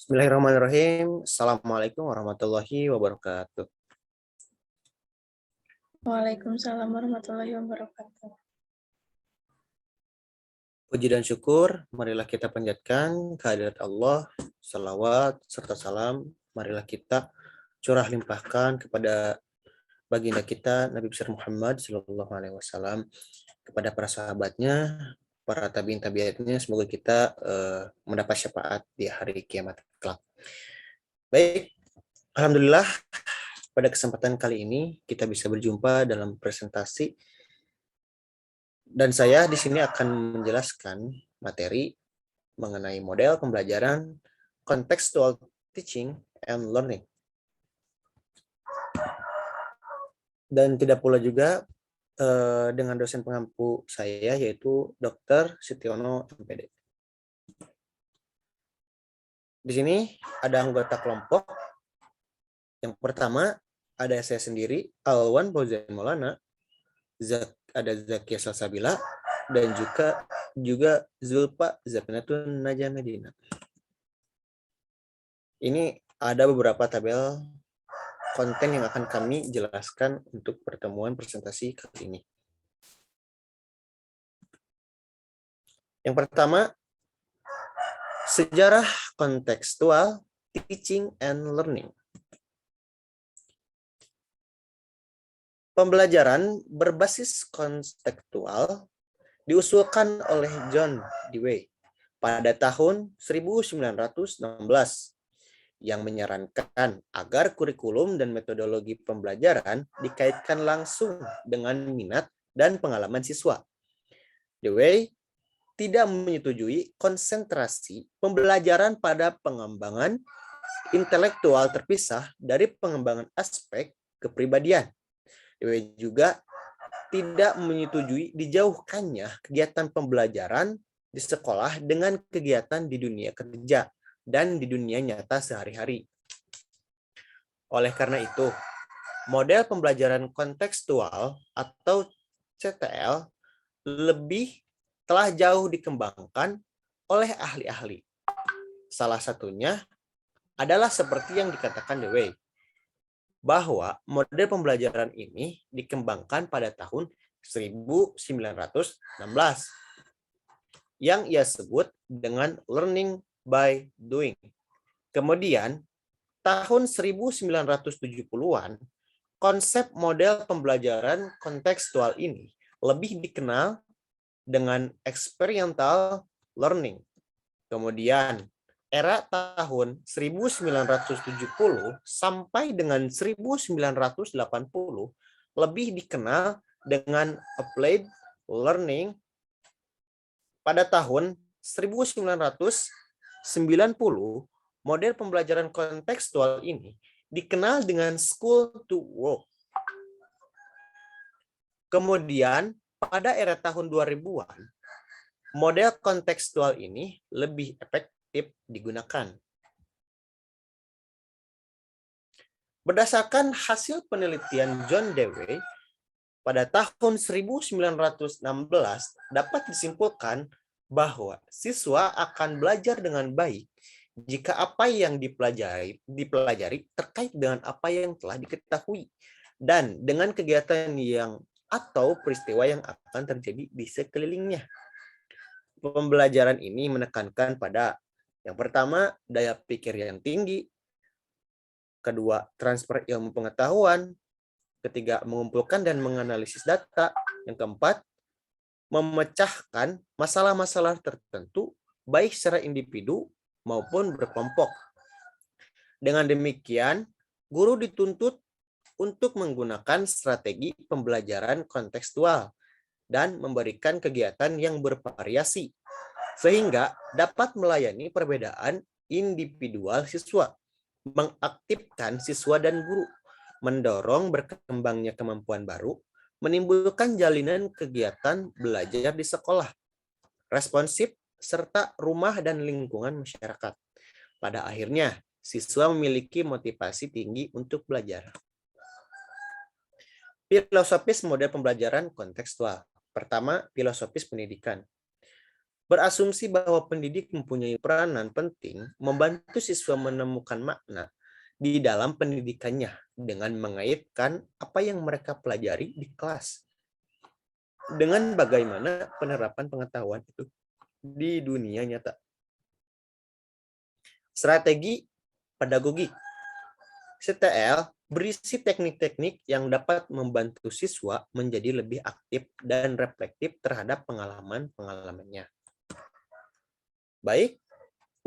Bismillahirrahmanirrahim. Assalamualaikum warahmatullahi wabarakatuh. Waalaikumsalam warahmatullahi wabarakatuh. Puji dan syukur, marilah kita panjatkan kehadirat Allah, salawat serta salam. Marilah kita curah limpahkan kepada baginda kita Nabi besar Muhammad Sallallahu Alaihi Wasallam, kepada para sahabatnya, para tabiin tabiatnya. Semoga kita mendapat syafaat di hari kiamat kelak. Baik, alhamdulillah. Pada kesempatan kali ini kita bisa berjumpa dalam presentasi dan saya di sini akan menjelaskan materi mengenai model pembelajaran contextual teaching and learning. Dan tidak pula juga dengan dosen pengampu saya yaitu Dr. Sitiono MPD. Di sini ada anggota kelompok. Yang pertama ada saya sendiri, Alwan Fauzan Maulana, ada Zakia Salsabila, dan juga Zulfa Zapinatun Najah Medina. Ini ada beberapa tabel konten yang akan kami jelaskan untuk pertemuan presentasi kali ini. Yang pertama, sejarah kontekstual teaching and learning. Pembelajaran berbasis kontekstual diusulkan oleh John Dewey pada tahun 1916 yang menyarankan agar kurikulum dan metodologi pembelajaran dikaitkan langsung dengan minat dan pengalaman siswa. Dewey tidak menyetujui konsentrasi pembelajaran pada pengembangan intelektual terpisah dari pengembangan aspek kepribadian. Dewey juga tidak menyetujui dijauhkannya kegiatan pembelajaran di sekolah dengan kegiatan di dunia kerja dan di dunia nyata sehari-hari. Oleh karena itu, model pembelajaran kontekstual atau CTL telah jauh dikembangkan oleh ahli-ahli. Salah satunya adalah seperti yang dikatakan Dewey, bahwa model pembelajaran ini dikembangkan pada tahun 1916 yang ia sebut dengan learning by doing. Kemudian tahun 1970-an konsep model pembelajaran kontekstual ini lebih dikenal dengan experiential learning. Kemudian era tahun 1970 sampai dengan 1980 lebih dikenal dengan applied learning. Pada tahun 1990, model pembelajaran kontekstual ini dikenal dengan school to work. Kemudian pada era tahun 2000-an, model kontekstual ini lebih efektif digunakan. Berdasarkan hasil penelitian John Dewey pada tahun 1916 dapat disimpulkan bahwa siswa akan belajar dengan baik jika apa yang dipelajari terkait dengan apa yang telah diketahui dan dengan kegiatan yang atau peristiwa yang akan terjadi di sekelilingnya. Pembelajaran ini menekankan pada yang pertama, daya pikir yang tinggi. Kedua, transfer ilmu pengetahuan. Ketiga, mengumpulkan dan menganalisis data. Yang keempat, memecahkan masalah-masalah tertentu, baik secara individu maupun berkelompok. Dengan demikian, guru dituntut untuk menggunakan strategi pembelajaran kontekstual dan memberikan kegiatan yang bervariasi, sehingga dapat melayani perbedaan individual siswa, mengaktifkan siswa dan guru, mendorong berkembangnya kemampuan baru, menimbulkan jalinan kegiatan belajar di sekolah, responsif, serta rumah dan lingkungan masyarakat. Pada akhirnya, siswa memiliki motivasi tinggi untuk belajar. Filosofis model pembelajaran kontekstual. Pertama, filosofis pendidikan. berasumsi bahwa pendidik mempunyai peranan penting membantu siswa menemukan makna di dalam pendidikannya dengan mengaitkan apa yang mereka pelajari di kelas dengan bagaimana penerapan pengetahuan itu di dunia nyata. Strategi pedagogik CTL berisi teknik-teknik yang dapat membantu siswa menjadi lebih aktif dan reflektif terhadap pengalaman-pengalamannya. Baik,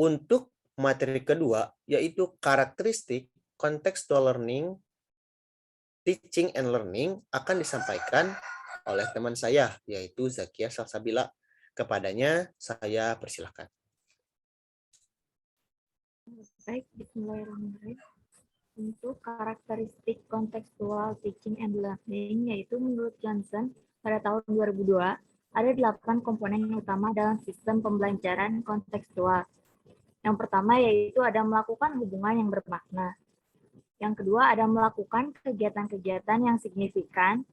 untuk materi kedua, yaitu karakteristik contextual learning, teaching and learning, akan disampaikan oleh teman saya, yaitu Zakia Salsabila. Kepadanya, saya persilahkan. Baik, bismillahirrahmanirrahim. Untuk karakteristik kontekstual teaching and learning, yaitu menurut Johnson pada tahun 2002, ada 8 komponen utama dalam sistem pembelajaran kontekstual. Yang pertama yaitu ada melakukan hubungan yang bermakna. Yang kedua ada melakukan kegiatan-kegiatan yang signifikan.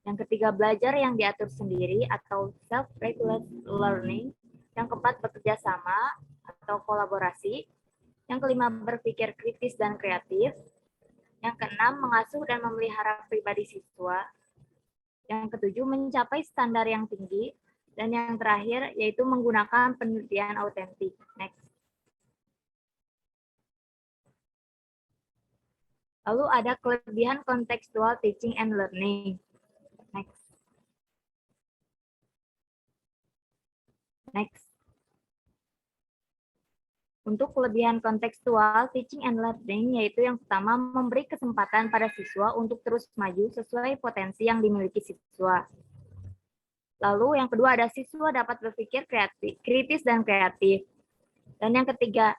Yang ketiga belajar yang diatur sendiri atau self-regulated learning. Yang keempat bekerja sama atau kolaborasi. Yang kelima, berpikir kritis dan kreatif. Yang keenam, mengasuh dan memelihara pribadi siswa. Yang ketujuh, mencapai standar yang tinggi. Dan yang terakhir, yaitu menggunakan penelitian autentik. Next. Lalu ada kelebihan contextual teaching and learning. Next. Next. Untuk kelebihan kontekstual teaching and learning, yaitu yang pertama memberi kesempatan pada siswa untuk terus maju sesuai potensi yang dimiliki siswa. Lalu yang kedua ada siswa dapat berpikir kritis dan kreatif. Dan yang ketiga,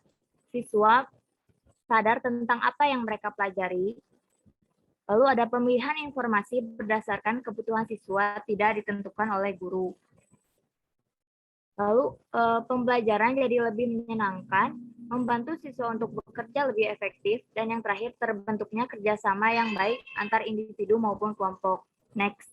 siswa sadar tentang apa yang mereka pelajari. Lalu ada pemilihan informasi berdasarkan kebutuhan siswa tidak ditentukan oleh guru. Lalu pembelajaran jadi lebih menyenangkan, membantu siswa untuk bekerja lebih efektif, dan yang terakhir terbentuknya kerjasama yang baik antar individu maupun kelompok. Next.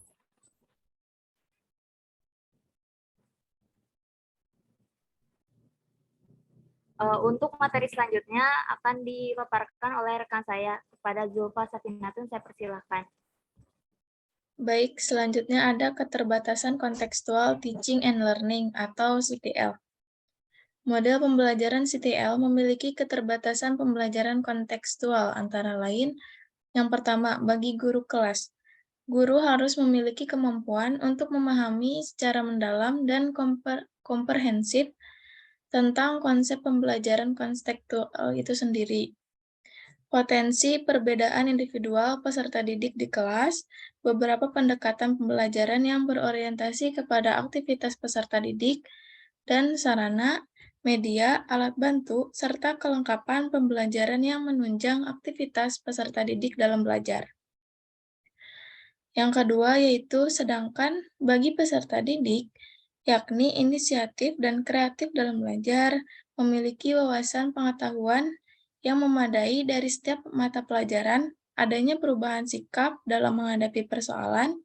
Untuk materi selanjutnya akan dipaparkan oleh rekan saya. Kepada Zulfa Safinatun, saya persilahkan. Baik, selanjutnya ada keterbatasan kontekstual teaching and learning atau CTL. Model pembelajaran CTL memiliki keterbatasan pembelajaran kontekstual antara lain, yang pertama, bagi guru kelas. Guru harus memiliki kemampuan untuk memahami secara mendalam dan komprehensif tentang konsep pembelajaran kontekstual itu sendiri. Potensi perbedaan individual peserta didik di kelas, beberapa pendekatan pembelajaran yang berorientasi kepada aktivitas peserta didik, dan sarana, media, alat bantu, serta kelengkapan pembelajaran yang menunjang aktivitas peserta didik dalam belajar. Yang kedua yaitu sedangkan bagi peserta didik, yakni inisiatif dan kreatif dalam belajar, memiliki wawasan pengetahuan yang memadai dari setiap mata pelajaran, adanya perubahan sikap dalam menghadapi persoalan,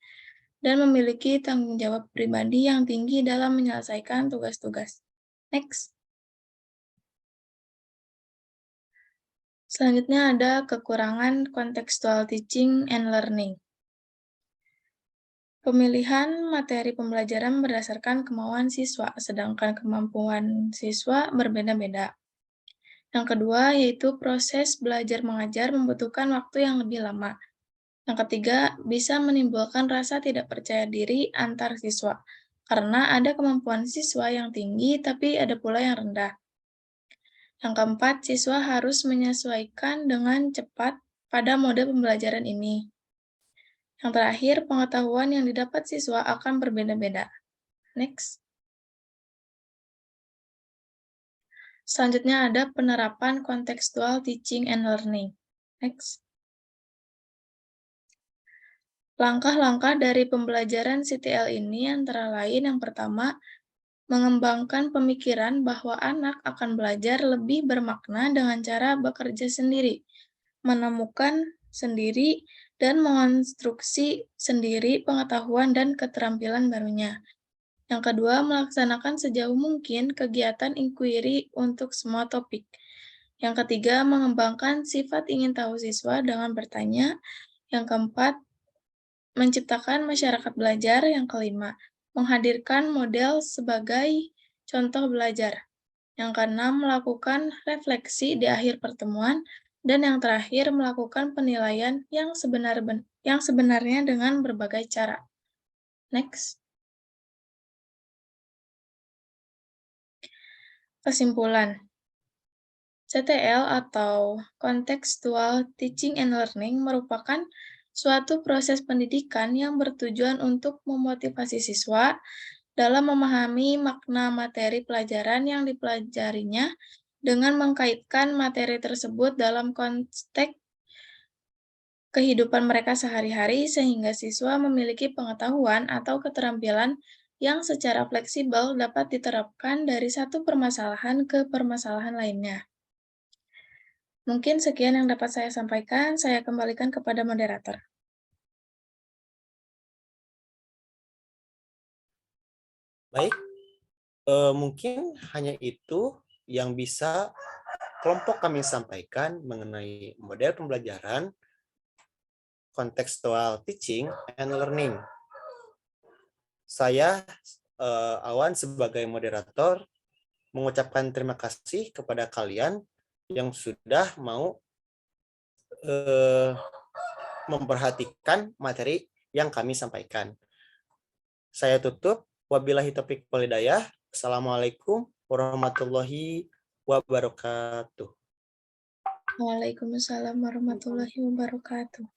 dan memiliki tanggung jawab pribadi yang tinggi dalam menyelesaikan tugas-tugas. Next. Selanjutnya ada kekurangan contextual teaching and learning. Pemilihan materi pembelajaran berdasarkan kemauan siswa, sedangkan kemampuan siswa berbeda-beda. Yang kedua, yaitu proses belajar mengajar membutuhkan waktu yang lebih lama. Yang ketiga, bisa menimbulkan rasa tidak percaya diri antar siswa, karena ada kemampuan siswa yang tinggi, tapi ada pula yang rendah. Yang keempat, siswa harus menyesuaikan dengan cepat pada mode pembelajaran ini. Yang terakhir, pengetahuan yang didapat siswa akan berbeda-beda. Next. Selanjutnya ada penerapan contextual teaching and learning. Next. Langkah-langkah dari pembelajaran CTL ini antara lain yang pertama, mengembangkan pemikiran bahwa anak akan belajar lebih bermakna dengan cara bekerja sendiri, menemukan sendiri, dan mengonstruksi sendiri pengetahuan dan keterampilan barunya. Yang kedua, melaksanakan sejauh mungkin kegiatan inquiry untuk semua topik. Yang ketiga, mengembangkan sifat ingin tahu siswa dengan bertanya. Yang keempat, menciptakan masyarakat belajar. Yang kelima, menghadirkan model sebagai contoh belajar. Yang keenam, melakukan refleksi di akhir pertemuan. Dan yang terakhir, melakukan penilaian yang sebenarnya dengan berbagai cara. Next. Kesimpulan. CTL atau Contextual Teaching and Learning merupakan suatu proses pendidikan yang bertujuan untuk memotivasi siswa dalam memahami makna materi pelajaran yang dipelajarinya dengan mengkaitkan materi tersebut dalam konteks kehidupan mereka sehari-hari sehingga siswa memiliki pengetahuan atau keterampilan yang secara fleksibel dapat diterapkan dari satu permasalahan ke permasalahan lainnya. Mungkin sekian yang dapat saya sampaikan, saya kembalikan kepada moderator. Baik, mungkin hanya itu yang bisa kelompok kami sampaikan mengenai model pembelajaran contextual teaching and learning. Saya Awan sebagai moderator mengucapkan terima kasih kepada kalian yang sudah mau memperhatikan materi yang kami sampaikan. Saya tutup. Wabillahi taufiq wal hidayah. Assalamualaikum warahmatullahi wabarakatuh. Waalaikumsalam warahmatullahi wabarakatuh.